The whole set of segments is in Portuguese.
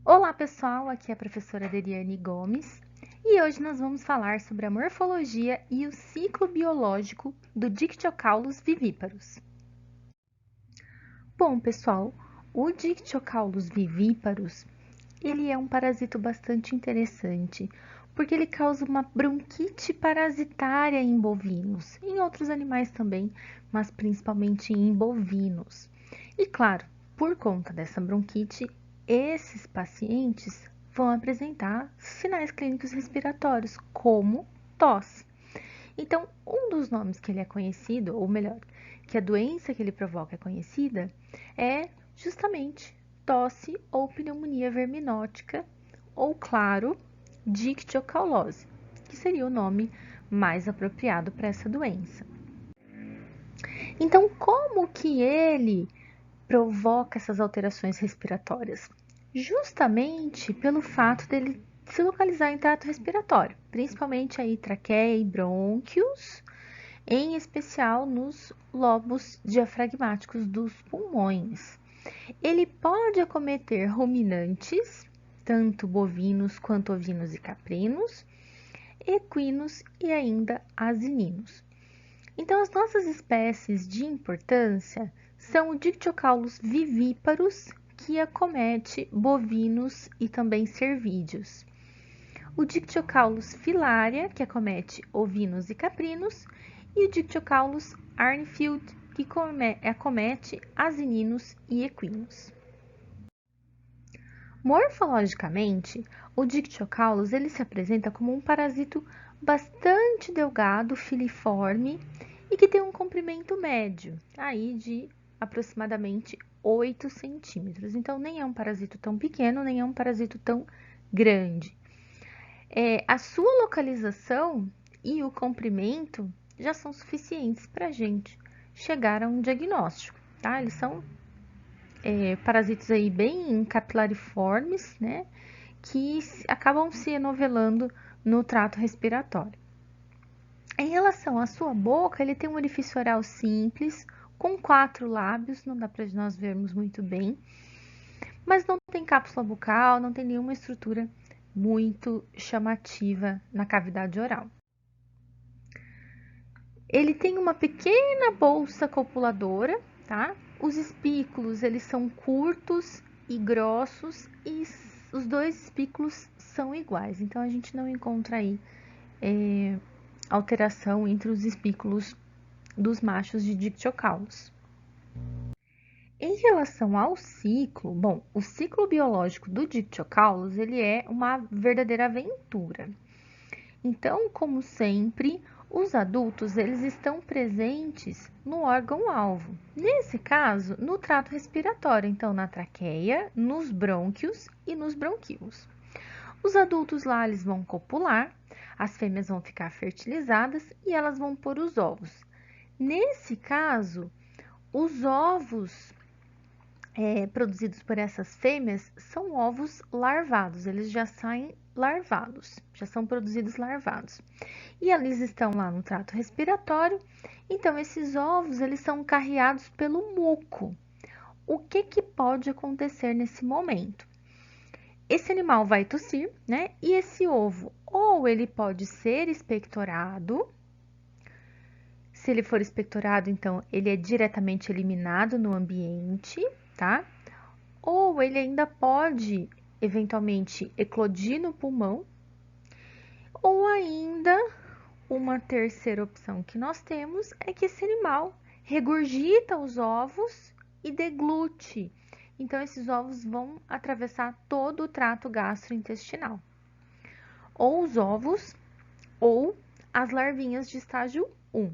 Olá pessoal, aqui é a professora Deriane Gomes e hoje nós vamos falar sobre a morfologia e o ciclo biológico do Dictyocaulus vivíparos. Bom pessoal, o Dictyocaulus vivíparos, ele é um parasito bastante interessante, porque ele causa uma bronquite parasitária em bovinos, em outros animais também, mas principalmente em bovinos. E claro, por conta dessa bronquite, esses pacientes vão apresentar sinais clínicos respiratórios, como tosse. Então, um dos nomes que ele é conhecido, ou melhor, que a doença que ele provoca é conhecida, é justamente tosse ou pneumonia verminótica, ou claro, dictiocaulose, que seria o nome mais apropriado para essa doença. Então, como que ele provoca essas alterações respiratórias? Justamente pelo fato dele se localizar em trato respiratório, principalmente aí traqueia e brônquios, em especial nos lobos diafragmáticos dos pulmões. Ele pode acometer ruminantes, tanto bovinos quanto ovinos e caprinos, equinos e ainda asininos. Então, as nossas espécies de importância são o Dictyocaulus vivíparos, que acomete bovinos e também cervídeos. O Dictyocaulus filaria, que acomete ovinos e caprinos, e o Dictyocaulus arnfield, que acomete asininos e equinos. Morfologicamente, o Dictyocaulus ele se apresenta como um parasito bastante delgado, filiforme e que tem um comprimento médio, aí de aproximadamente 8 centímetros. Então, nem é um parasito tão pequeno, nem é um parasito tão grande. A sua localização e o comprimento já são suficientes para a gente chegar a um diagnóstico, tá? Eles são parasitos aí bem capilariformes, né? Que acabam se enovelando no trato respiratório. Em relação à sua boca, ele tem um orifício oral simples, com 4 lábios, não dá para nós vermos muito bem, mas não tem cápsula bucal, não tem nenhuma estrutura muito chamativa na cavidade oral. Ele tem uma pequena bolsa copuladora, tá? Os espículos, eles são curtos e grossos e os dois espículos são iguais, então a gente não encontra aí alteração entre os espículos dos machos de Dictyocaulus. Em relação ao ciclo, bom, o ciclo biológico do Dictyocaulus, ele é uma verdadeira aventura. Então, como sempre, os adultos eles estão presentes no órgão-alvo. Nesse caso, no trato respiratório, então na traqueia, nos brônquios e nos bronquíolos. Os adultos lá eles vão copular, as fêmeas vão ficar fertilizadas e elas vão pôr os ovos. Nesse caso, os ovos produzidos por essas fêmeas são ovos larvados, eles já saem larvados, já são produzidos larvados. E eles estão lá no trato respiratório, então esses ovos eles são carreados pelo muco. O que pode acontecer nesse momento? Esse animal vai tossir, né? E esse ovo, ou ele pode ser expectorado. Se ele for expectorado, então ele é diretamente eliminado no ambiente, tá? Ou ele ainda pode, eventualmente, eclodir no pulmão, ou ainda, uma terceira opção que nós temos é que esse animal regurgita os ovos e deglute. Então, esses ovos vão atravessar todo o trato gastrointestinal. Ou os ovos, ou as larvinhas de estágio 1.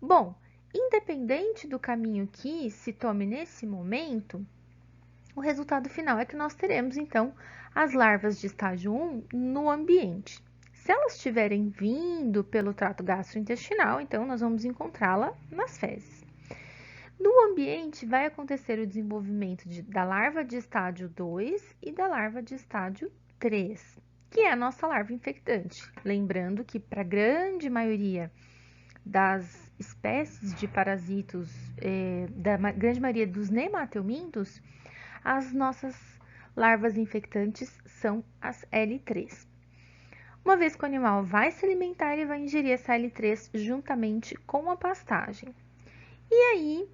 Bom, independente do caminho que se tome nesse momento, o resultado final é que nós teremos, então, as larvas de estágio 1 no ambiente. Se elas estiverem vindo pelo trato gastrointestinal, então nós vamos encontrá-la nas fezes. No ambiente, vai acontecer o desenvolvimento da larva de estágio 2 e da larva de estágio 3, que é a nossa larva infectante. Lembrando que, para a grande maioria das espécies de parasitos, da grande maioria dos nemateumintos, as nossas larvas infectantes são as L3. Uma vez que o animal vai se alimentar, ele vai ingerir essa L3 juntamente com a pastagem. E aí,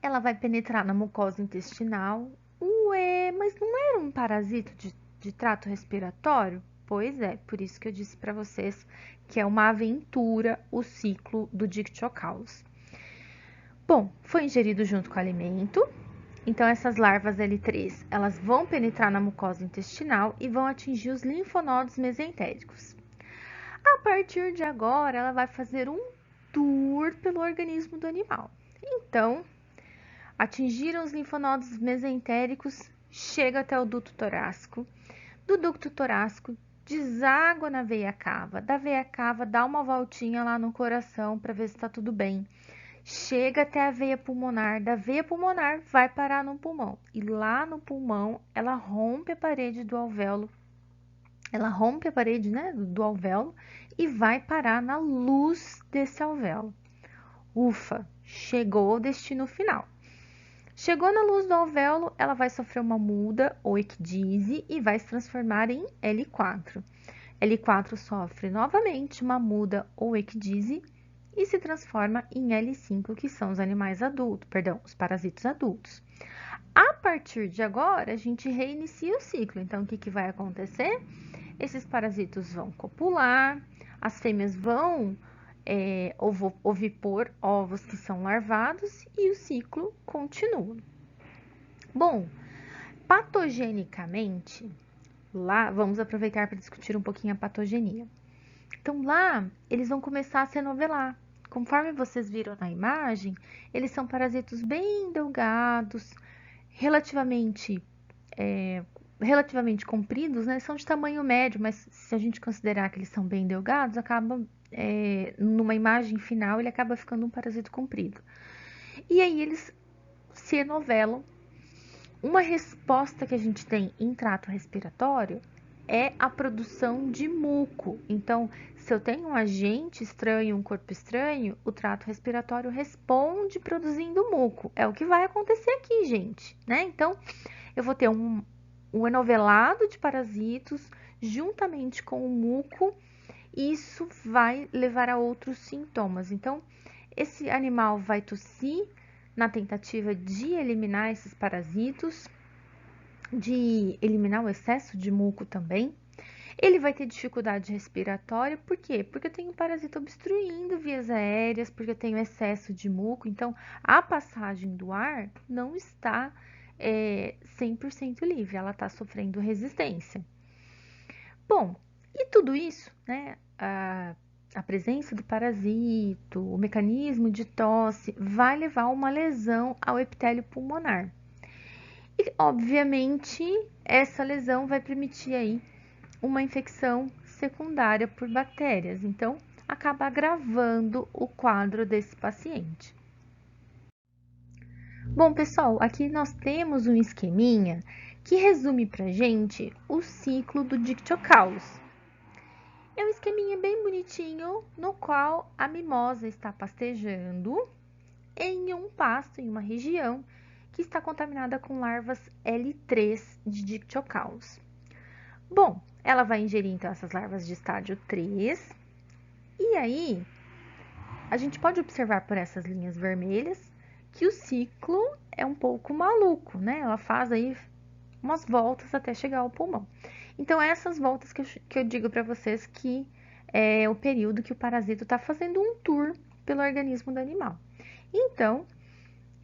ela vai penetrar na mucosa intestinal. Ué, mas não era um parasito de trato respiratório? Pois é, por isso que eu disse para vocês que é uma aventura o ciclo do Dictyocaulus. Bom, foi ingerido junto com o alimento. Então, essas larvas L3, elas vão penetrar na mucosa intestinal e vão atingir os linfonodos mesentéricos. A partir de agora, ela vai fazer um tour pelo organismo do animal. Então, atingiram os linfonodos mesentéricos, chega até o ducto torácico. Do ducto torácico, deságua na veia cava. Da veia cava, dá uma voltinha lá no coração para ver se está tudo bem. Chega até a veia pulmonar, da veia pulmonar vai parar no pulmão. E lá no pulmão, ela rompe a parede do alvéolo. Ela rompe a parede, né, do alvéolo e vai parar na luz desse alvéolo. Ufa, chegou ao destino final. Chegou na luz do alvéolo, ela vai sofrer uma muda ou ecdise e vai se transformar em L4. L4 sofre novamente uma muda ou ecdise e se transforma em L5, que são os animais adultos, perdão, os parasitos adultos. A partir de agora, a gente reinicia o ciclo. Então, o que vai acontecer? Esses parasitos vão copular, as fêmeas vão ovipor ovos que são larvados e o ciclo continua. Bom, patogenicamente, lá, vamos aproveitar para discutir um pouquinho a patogenia. Então, lá, eles vão começar a se enovelar. Conforme vocês viram na imagem, eles são parasitos bem delgados, relativamente compridos, né? São de tamanho médio, mas se a gente considerar que eles são bem delgados, acaba, numa imagem final, ele acaba ficando um parasito comprido. E aí eles se enovelam. Uma resposta que a gente tem em trato respiratório é a produção de muco. Então, se eu tenho um agente estranho, um corpo estranho, o trato respiratório responde produzindo muco. É o que vai acontecer aqui, gente, né? Então, eu vou ter um enovelado de parasitos juntamente com o muco, e isso vai levar a outros sintomas. Então, esse animal vai tossir na tentativa de eliminar esses parasitos, de eliminar o excesso de muco também. Ele vai ter dificuldade respiratória, por quê? Porque eu tenho parasita obstruindo vias aéreas, porque eu tenho excesso de muco, então a passagem do ar não está 100% livre, ela está sofrendo resistência. Bom, e tudo isso, né, a presença do parasito, o mecanismo de tosse, vai levar a uma lesão ao epitélio pulmonar. E, obviamente, essa lesão vai permitir aí uma infecção secundária por bactérias, então acaba agravando o quadro desse paciente. Bom, pessoal, aqui nós temos um esqueminha que resume pra gente o ciclo do Dictyocaulus. É um esqueminha bem bonitinho, no qual a mimosa está pastejando em um pasto, em uma região que está contaminada com larvas L3 de Dictyocaulus. Bom, ela vai ingerir então essas larvas de estágio 3, e aí a gente pode observar por essas linhas vermelhas que o ciclo é um pouco maluco, né? Ela faz aí umas voltas até chegar ao pulmão. Então, essas voltas que eu digo para vocês que é o período que o parasito está fazendo um tour pelo organismo do animal. Então,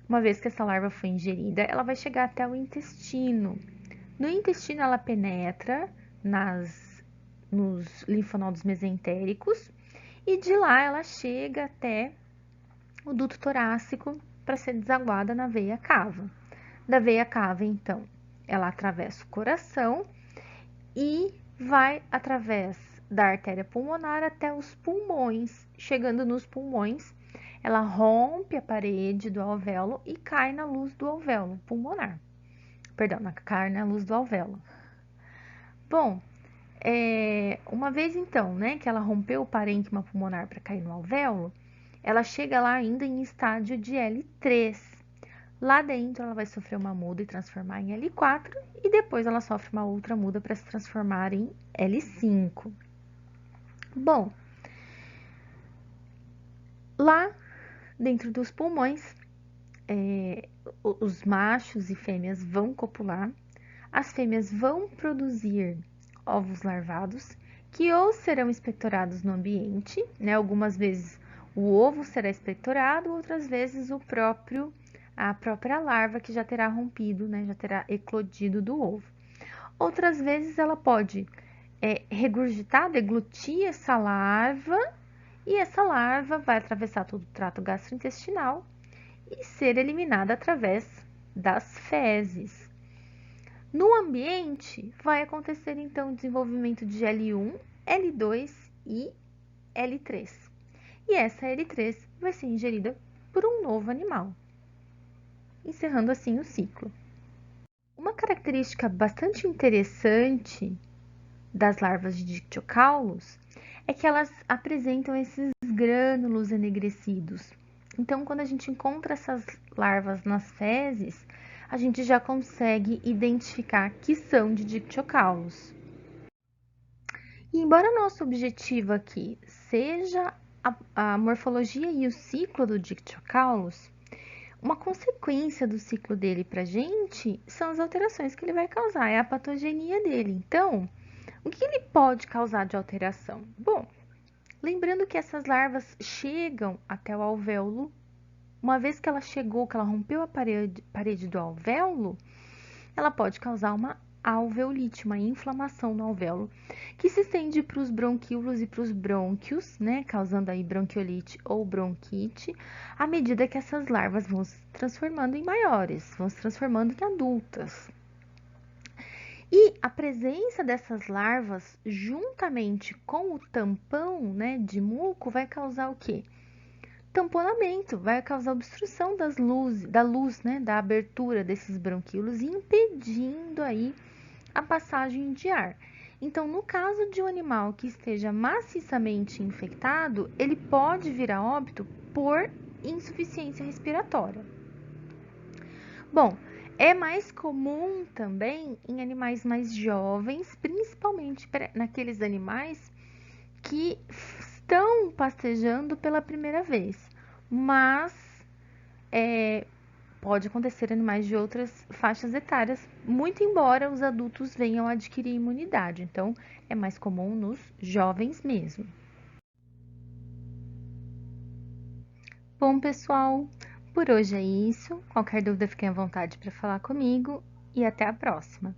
uma vez que essa larva foi ingerida, ela vai chegar até o intestino. No intestino, ela penetra nos linfonodos mesentéricos e de lá ela chega até o duto torácico para ser desaguada na veia cava. Da veia cava, então, ela atravessa o coração e vai através da artéria pulmonar até os pulmões. Chegando nos pulmões, ela rompe a parede do alvéolo e cai na luz do alvéolo pulmonar. Perdão, cai na luz do alvéolo. Bom, uma vez então, né, que ela rompeu o parênquima pulmonar para cair no alvéolo, ela chega lá ainda em estágio de L3. Lá dentro, ela vai sofrer uma muda e transformar em L4, e depois ela sofre uma outra muda para se transformar em L5. Bom, lá dentro dos pulmões, os machos e fêmeas vão copular, as fêmeas vão produzir ovos larvados, que ou serão expectorados no ambiente, né? Algumas vezes o ovo será expectorado, outras vezes a própria larva que já terá rompido, né? Já terá eclodido do ovo. Outras vezes ela pode regurgitar, deglutir essa larva, e essa larva vai atravessar todo o trato gastrointestinal e ser eliminada através das fezes. No ambiente, vai acontecer então o desenvolvimento de L1, L2 e L3. E essa L3 vai ser ingerida por um novo animal, encerrando assim o ciclo. Uma característica bastante interessante das larvas de Dictyocaulus é que elas apresentam esses grânulos enegrecidos. Então, quando a gente encontra essas larvas nas fezes, a gente já consegue identificar que são de Dictyocaulus. E embora nosso objetivo aqui seja a morfologia e o ciclo do Dictyocaulus, uma consequência do ciclo dele para a gente são as alterações que ele vai causar, é a patogenia dele. Então, o que ele pode causar de alteração? Bom, lembrando que essas larvas chegam até o alvéolo, uma vez que ela chegou, que ela rompeu a parede do alvéolo, ela pode causar uma alveolite, uma inflamação no alvéolo, que se estende para os bronquíolos e para os brônquios, né, causando aí bronquiolite ou bronquite, à medida que essas larvas vão se transformando em maiores, vão se transformando em adultas. E a presença dessas larvas, juntamente com o tampão, né, de muco, vai causar o quê? Tamponamento, vai causar obstrução da luz, né, da abertura desses bronquíolos, impedindo aí a passagem de ar. Então, no caso de um animal que esteja maciçamente infectado, ele pode vir a óbito por insuficiência respiratória. Bom, é mais comum também em animais mais jovens, principalmente naqueles animais que estão pastejando pela primeira vez, mas pode acontecer em animais de outras faixas etárias, muito embora os adultos venham a adquirir imunidade. Então, é mais comum nos jovens mesmo. Bom, pessoal, por hoje é isso. Qualquer dúvida, fiquem à vontade para falar comigo e até a próxima.